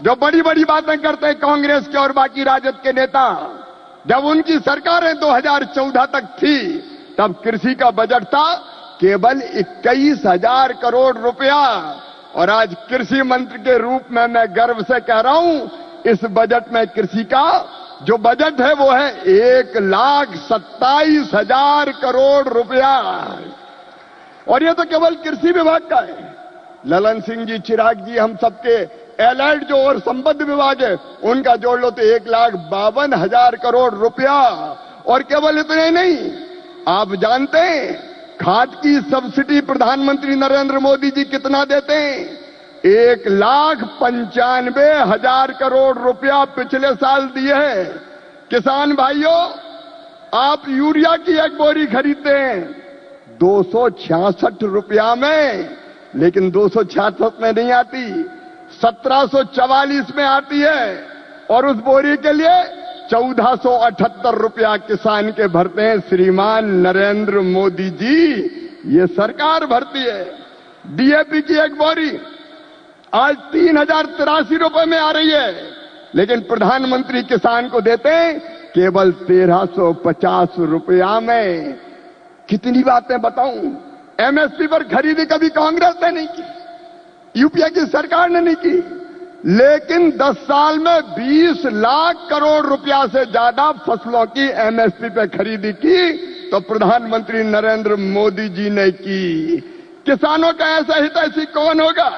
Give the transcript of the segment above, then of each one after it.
जो बड़ी बड़ी बातें करते हैं कांग्रेस के और बाकी राजद के नेता, जब उनकी सरकारें 2014 तक थी तब कृषि का बजट था केवल 21,000 करोड़ रुपया। और आज कृषि मंत्री के रूप में मैं गर्व से कह रहा हूं, इस बजट में कृषि का जो बजट है वो है 1,27,000 करोड़ रुपया। और ये तो केवल कृषि विभाग का है। ललन सिंह जी, चिराग जी, हम सबके एलाइड जो और संबद्ध विभाग है उनका जोड़ लो तो 1,52,000 करोड़ रुपया। और केवल इतने नहीं, आप जानते हैं खाद की सब्सिडी प्रधानमंत्री नरेंद्र मोदी जी कितना देते हैं? 1,95,000 करोड़ रुपया पिछले साल दिए हैं। किसान भाइयों, आप यूरिया की एक बोरी खरीदते हैं 266 रुपया में, लेकिन 266 में नहीं आती, 1744 में आती है। और उस बोरी के लिए 1478 रुपया किसान के भरते हैं श्रीमान नरेंद्र मोदी जी, ये सरकार भरती है। डीएपी की एक बोरी आज 3,083 रुपए में आ रही है, लेकिन प्रधानमंत्री किसान को देते हैं केवल 1,350 रुपया में। कितनी बातें बताऊं। एमएसपी पर खरीदी कभी कांग्रेस ने नहीं की, यूपीए की सरकार ने नहीं की, लेकिन 10 साल में 20 लाख करोड़ रुपया से ज्यादा फसलों की एमएसपी पे खरीदी की तो प्रधानमंत्री नरेंद्र मोदी जी ने की। किसानों का ऐसा हितैषी कौन होगा?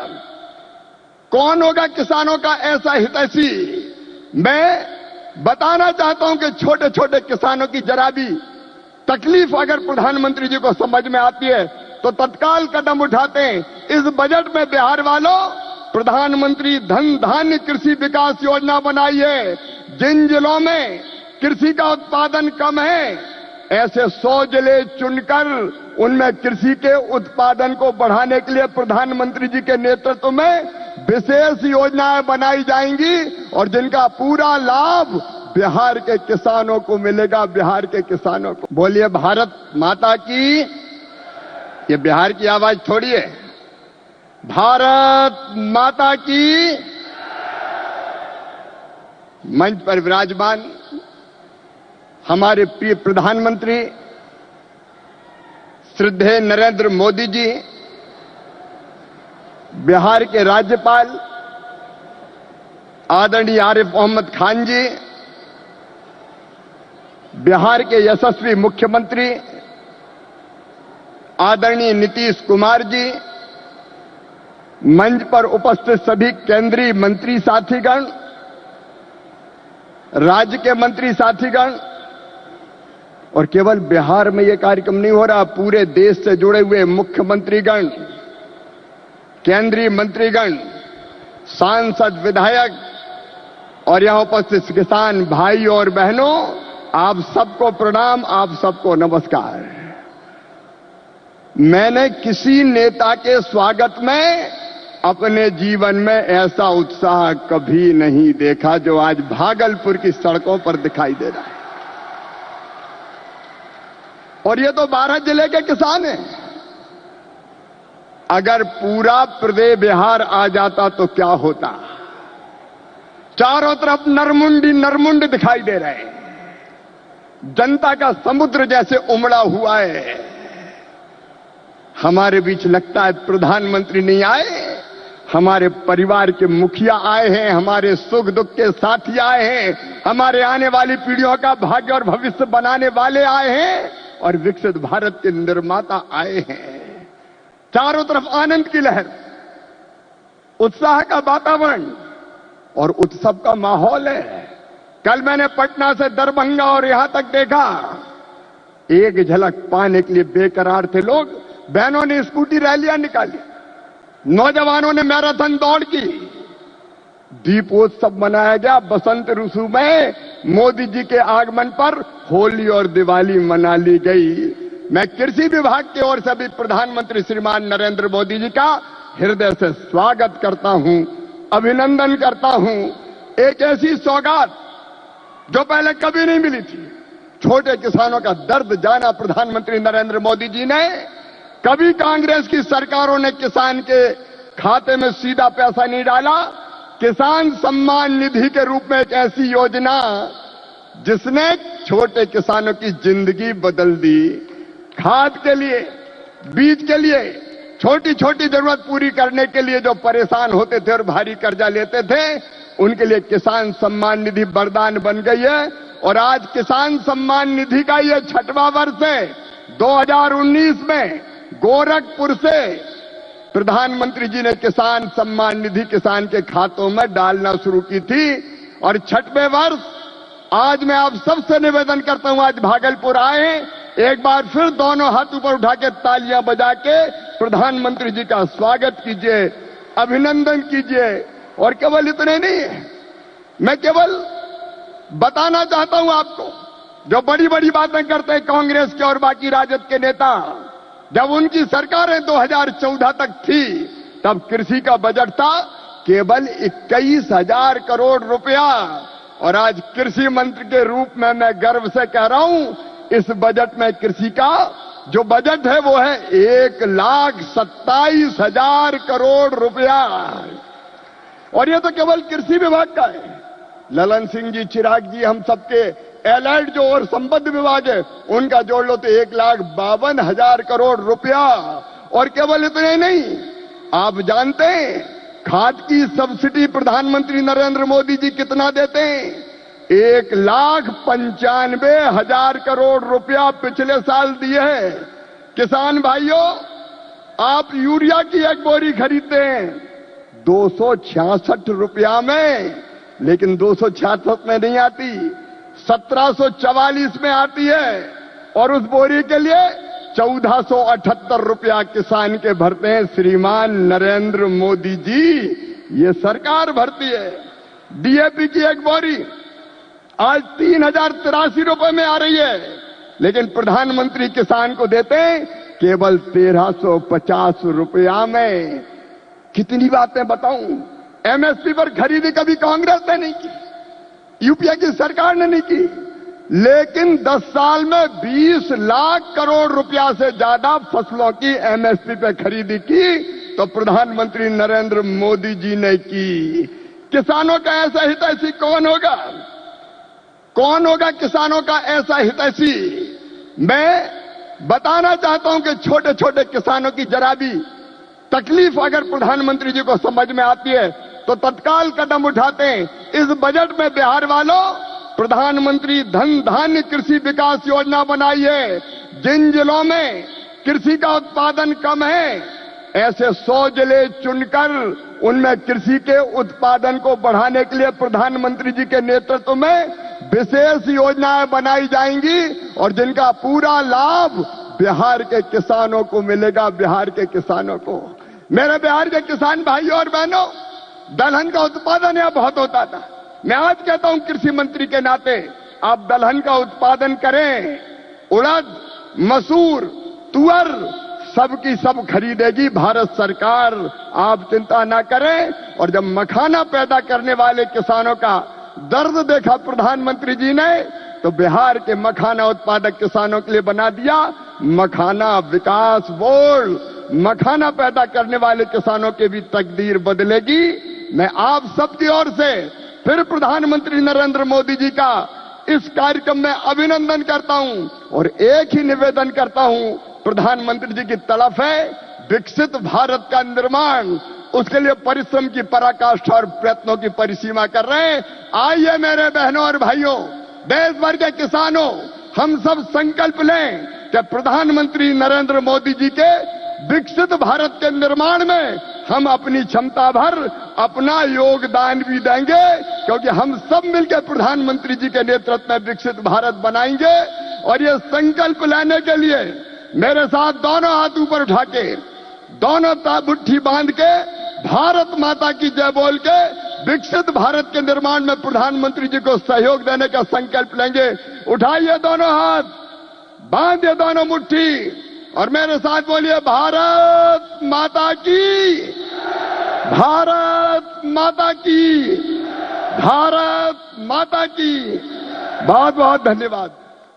कौन होगा किसानों का ऐसा हितैषी? मैं बताना चाहता हूं कि छोटे छोटे किसानों की जरा भी तकलीफ अगर प्रधानमंत्री जी को समझ में आती है तो तत्काल कदम उठाते हैं। इस बजट में बिहार वालों प्रधानमंत्री धन धान्य कृषि विकास योजना बनाई है। जिन जिलों में कृषि का उत्पादन कम है, ऐसे 100 जिले चुनकर उनमें कृषि के उत्पादन को बढ़ाने के लिए प्रधानमंत्री जी के नेतृत्व में विशेष योजनाएं बनाई जाएंगी और जिनका पूरा लाभ बिहार के किसानों को मिलेगा। बिहार के किसानों को बोलिए भारत माता की। ये बिहार की आवाज थोड़ी है, भारत माता की। मंच पर विराजमान हमारे प्रिय प्रधानमंत्री श्रद्धेय नरेंद्र मोदी जी, बिहार के राज्यपाल आदरणीय आरिफ मोहम्मद खान जी, बिहार के यशस्वी मुख्यमंत्री आदरणीय नीतीश कुमार जी, मंच पर उपस्थित सभी केंद्रीय मंत्री साथीगण, राज्य के मंत्री साथीगण, और केवल बिहार में यह कार्यक्रम नहीं हो रहा, पूरे देश से जुड़े हुए मुख्यमंत्रीगण, केंद्रीय मंत्रीगण, सांसद, विधायक और यहां उपस्थित किसान भाई और बहनों, आप सबको प्रणाम, आप सबको नमस्कार। मैंने किसी नेता के स्वागत में अपने जीवन में ऐसा उत्साह कभी नहीं देखा जो आज भागलपुर की सड़कों पर दिखाई दे रहा है। और ये तो 12 जिले के किसान हैं। अगर पूरा प्रदेश बिहार आ जाता तो क्या होता? चारों तरफ नरमुंडी नरमुंड दिखाई दे रहे हैं, जनता का समुद्र जैसे उमड़ा हुआ है। हमारे बीच लगता है प्रधानमंत्री नहीं आए, हमारे परिवार के मुखिया आए हैं, हमारे सुख दुख के साथी आए हैं, हमारे आने वाली पीढ़ियों का भाग्य और भविष्य बनाने वाले आए हैं और विकसित भारत के निर्माता आए हैं। चारों तरफ आनंद की लहर, उत्साह का वातावरण और उत्सव का माहौल है। कल मैंने पटना से दरभंगा और यहां तक देखा, एक झलक पाने के लिए बेकरार थे लोग। बहनों ने स्कूटी रैलियां निकाली, नौजवानों ने मैराथन दौड़ की, दीपोत्सव मनाया गया। बसंत ऋतु में मोदी जी के आगमन पर होली और दिवाली मना ली गई। मैं कृषि विभाग की ओर से भी प्रधानमंत्री श्रीमान नरेंद्र मोदी जी का हृदय से स्वागत करता हूं, अभिनंदन करता हूं। एक ऐसी सौगात जो पहले कभी नहीं मिली थी। छोटे किसानों का दर्द जाना प्रधानमंत्री नरेंद्र मोदी जी ने। कभी कांग्रेस की सरकारों ने किसान के खाते में सीधा पैसा नहीं डाला, किसान सम्मान निधि के रूप में एक ऐसी योजना जिसने छोटे किसानों की जिंदगी बदल दी। खाद के लिए, बीज के लिए, छोटी छोटी जरूरत पूरी करने के लिए जो परेशान होते थे और भारी कर्जा लेते थे, उनके लिए किसान सम्मान निधि वरदान बन गई है। और आज किसान सम्मान निधि का ये 6वां वर्ष है। 2019 में गोरखपुर से प्रधानमंत्री जी ने किसान सम्मान निधि किसान के खातों में डालना शुरू की थी। और 6वें वर्ष आज मैं आप सबसे निवेदन करता हूं, आज भागलपुर आए, एक बार फिर दोनों हाथ ऊपर उठा के तालियां बजा के प्रधानमंत्री जी का स्वागत कीजिए, अभिनंदन कीजिए। और केवल इतने नहीं है, मैं केवल बताना चाहता हूं आपको, जो बड़ी बड़ी बातें करते हैं कांग्रेस के और बाकी राजद के नेता, जब उनकी सरकारें 2014 तक थी तब कृषि का बजट था केवल 21,000 करोड़ रुपया। और आज कृषि मंत्री के रूप में मैं गर्व से कह रहा हूं, इस बजट में कृषि का जो बजट है वो है 1,27,000 करोड़ रुपया। और ये तो केवल कृषि विभाग का है। ललन सिंह जी, चिराग जी, हम सबके एलाइड जो और संबद्ध विभाग है उनका जोड़ लो तो 1,52,000 करोड़ रुपया। और केवल इतने नहीं, आप जानते हैं खाद की सब्सिडी प्रधानमंत्री नरेंद्र मोदी जी कितना देते हैं? 1,95,000 करोड़ रुपया पिछले साल दिए हैं। किसान भाइयों, आप यूरिया की एक बोरी खरीदते हैं 266 रुपया में, लेकिन 266 में नहीं आती, 1744 में आती है। और उस बोरी के लिए 1478 रुपया किसान के भरते हैं श्रीमान नरेंद्र मोदी जी, ये सरकार भरती है। डीएपी की एक बोरी आज 3,083 रुपए में आ रही है, लेकिन प्रधानमंत्री किसान को देते हैं केवल 1,350 रुपया में। कितनी बातें बताऊं। एमएसपी पर खरीदी कभी कांग्रेस ने नहीं की, यूपीए की सरकार ने नहीं की, लेकिन 10 साल में 20 लाख करोड़ रुपया से ज्यादा फसलों की एमएसपी पे खरीदी की तो प्रधानमंत्री नरेंद्र मोदी जी ने की। किसानों का ऐसा हितैषी कौन होगा? कौन होगा किसानों का ऐसा हितैषी? मैं बताना चाहता हूं कि छोटे छोटे किसानों की जरा भी तकलीफ अगर प्रधानमंत्री जी को समझ में आती है तो तत्काल कदम उठाते हैं। इस बजट में बिहार वालों प्रधानमंत्री धन धान्य कृषि विकास योजना बनाई है। जिन जिलों में कृषि का उत्पादन कम है, ऐसे 100 जिले चुनकर उनमें कृषि के उत्पादन को बढ़ाने के लिए प्रधानमंत्री जी के नेतृत्व में विशेष योजनाएं बनाई जाएंगी और जिनका पूरा लाभ बिहार के किसानों को मिलेगा। बिहार के किसानों को, मेरे बिहार के किसान भाइयों और बहनों, दलहन का उत्पादन यहां बहुत होता था। मैं आज कहता हूं कृषि मंत्री के नाते, आप दलहन का उत्पादन करें। उड़द, मसूर, तुअर सबकी सब खरीदेगी भारत सरकार, आप चिंता ना करें। और जब मखाना पैदा करने वाले किसानों का दर्द देखा प्रधानमंत्री जी ने, तो बिहार के मखाना उत्पादक किसानों के लिए बना दिया मखाना विकास बोर्ड। मखाना पैदा करने वाले किसानों की भी तकदीर बदलेगी। मैं आप सबकी ओर से फिर प्रधानमंत्री नरेंद्र मोदी जी का इस कार्यक्रम में अभिनंदन करता हूं और एक ही निवेदन करता हूं, प्रधानमंत्री जी की तड़प है विकसित भारत का निर्माण, उसके लिए परिश्रम की पराकाष्ठा और प्रयत्नों की परिसीमा कर रहे हैं। आइए मेरे बहनों और भाइयों, देश भर के किसानों, हम सब संकल्प लें कि प्रधानमंत्री नरेंद्र मोदी जी के विकसित भारत के निर्माण में हम अपनी क्षमता भर अपना योगदान भी देंगे, क्योंकि हम सब मिलकर प्रधानमंत्री जी के नेतृत्व में विकसित भारत बनाएंगे। और ये संकल्प लेने के लिए मेरे साथ दोनों हाथ ऊपर उठा के, दोनों मुट्ठी बांध के, भारत माता की जय बोल के विकसित भारत के निर्माण में प्रधानमंत्री जी को सहयोग देने का संकल्प लेंगे। उठाइए दोनों हाथ, बांधिए दोनों मुट्ठी और मेरे साथ बोलिए भारत माता की, भारत माता की, भारत माता की। बहुत बहुत धन्यवाद।